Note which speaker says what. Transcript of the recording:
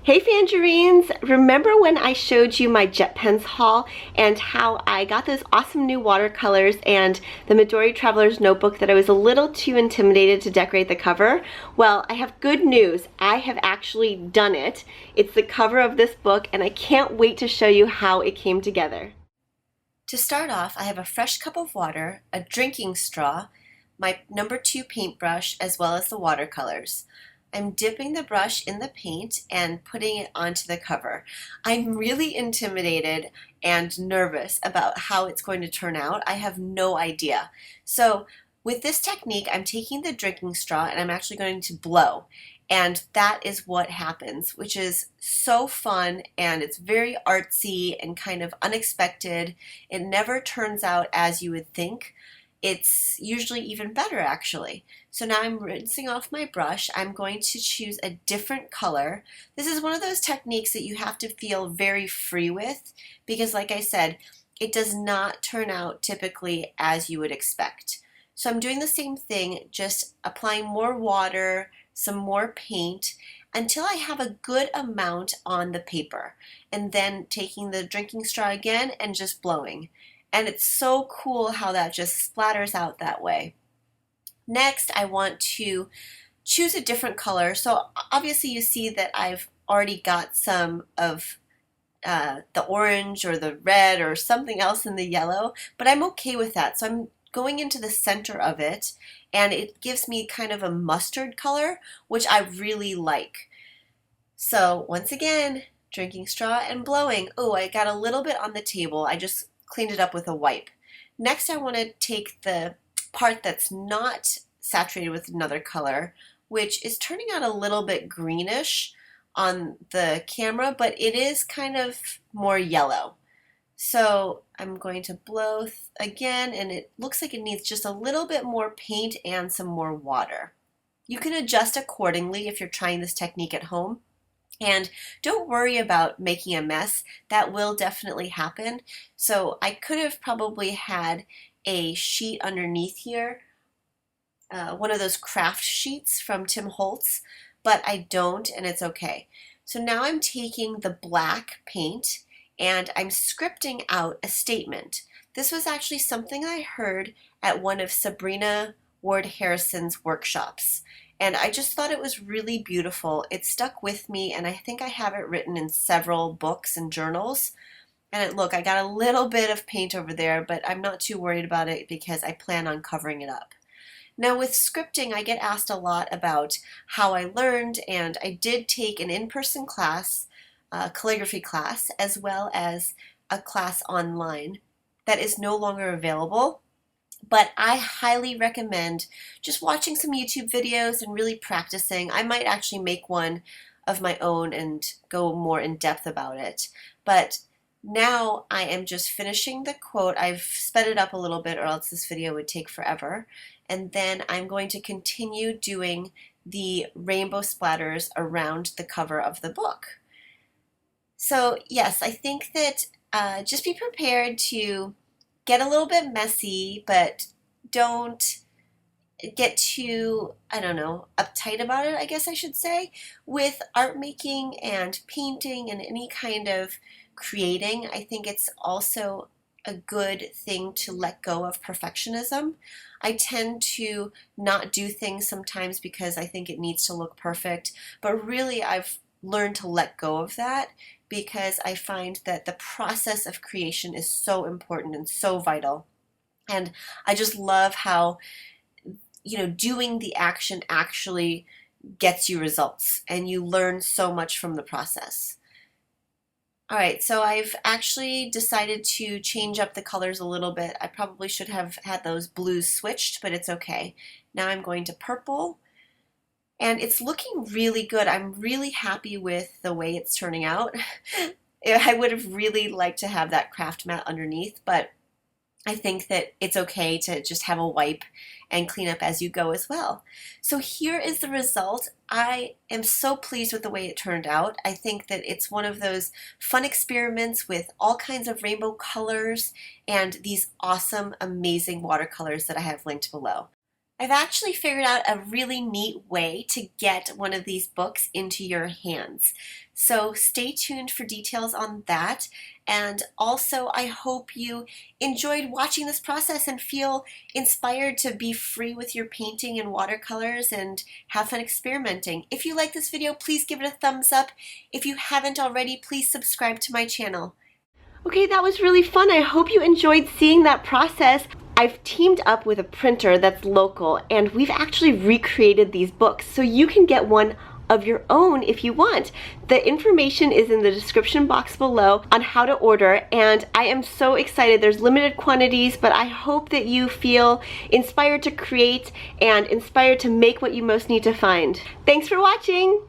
Speaker 1: Hey Tangerines! Remember when I showed you my jet pens haul and how I got those awesome new watercolors and the Midori Traveler's Notebook that I was a little too intimidated to decorate the cover? Well, I have good news. I have actually done it. It's the cover of this book and I can't wait to show you how it came together. To start off, I have a fresh cup of water, a drinking straw, my #2 paintbrush, as well as the watercolors. I'm dipping the brush in the paint and putting it onto the cover. I'm really intimidated and nervous about how it's going to turn out. I have no idea. So with this technique, I'm taking the drinking straw and I'm actually going to blow. And that is what happens, which is so fun and it's very artsy and kind of unexpected. It never turns out as you would think. It's usually even better actually. So now I'm rinsing off my brush. I'm going to choose a different color. This is one of those techniques that you have to feel very free with because like I said, it does not turn out typically as you would expect. So I'm doing the same thing, just applying more water, some more paint, until I have a good amount on the paper. And then taking the drinking straw again and just blowing. And it's so cool how that just splatters out that way. Next, I want to choose a different color. So obviously you see that I've already got some of the orange or the red or something else in the yellow, but I'm okay with that. So I'm going into the center of it and it gives me kind of a mustard color, which I really like. So once again, drinking straw and blowing. Oh, I got a little bit on the table. I just cleaned it up with a wipe. Next, I want to take the part that's not saturated with another color, which is turning out a little bit greenish on the camera, but it is kind of more yellow. So I'm going to blow again, and it looks like it needs just a little bit more paint and some more water. You can adjust accordingly if you're trying this technique at home. And don't worry about making a mess. That will definitely happen. So I could have probably had a sheet underneath here, one of those craft sheets from Tim Holtz, but I don't, and it's okay. So now I'm taking the black paint and I'm scripting out a statement. This was actually something I heard at one of Sabrina Ward Harrison's workshops. And I just thought it was really beautiful. It stuck with me and I think I have it written in several books and journals. And look, I got a little bit of paint over there, but I'm not too worried about it because I plan on covering it up. Now with scripting, I get asked a lot about how I learned, and I did take an in-person class, a calligraphy class, as well as a class online that is no longer available. But I highly recommend just watching some YouTube videos and really practicing. I might actually make one of my own and go more in depth about it. But now I am just finishing the quote. I've sped it up a little bit or else this video would take forever. And then I'm going to continue doing the rainbow splatters around the cover of the book. So yes, I think that just be prepared to get a little bit messy, but don't get too, I don't know, uptight about it, I guess I should say. With art making and painting and any kind of creating, I think it's also a good thing to let go of perfectionism. I tend to not do things sometimes because I think it needs to look perfect, but really I've learned to let go of that because I find that the process of creation is so important and so vital. And I just love how, doing the action actually gets you results and you learn so much from the process. All right, so I've actually decided to change up the colors a little bit. I probably should have had those blues switched, but it's okay. Now I'm going to purple. And it's looking really good. I'm really happy with the way it's turning out. I would have really liked to have that craft mat underneath, but I think that it's okay to just have a wipe and clean up as you go as well. So here is the result. I am so pleased with the way it turned out. I think that it's one of those fun experiments with all kinds of rainbow colors and these awesome, amazing watercolors that I have linked below. I've actually figured out a really neat way to get one of these books into your hands. So stay tuned for details on that. And also, I hope you enjoyed watching this process and feel inspired to be free with your painting and watercolors and have fun experimenting. If you like this video, please give it a thumbs up. If you haven't already, please subscribe to my channel. Okay, that was really fun. I hope you enjoyed seeing that process. I've teamed up with a printer that's local, and we've actually recreated these books so you can get one of your own if you want. The information is in the description box below on how to order, and I am so excited. There's limited quantities, but I hope that you feel inspired to create and inspired to make what you most need to find. Thanks for watching!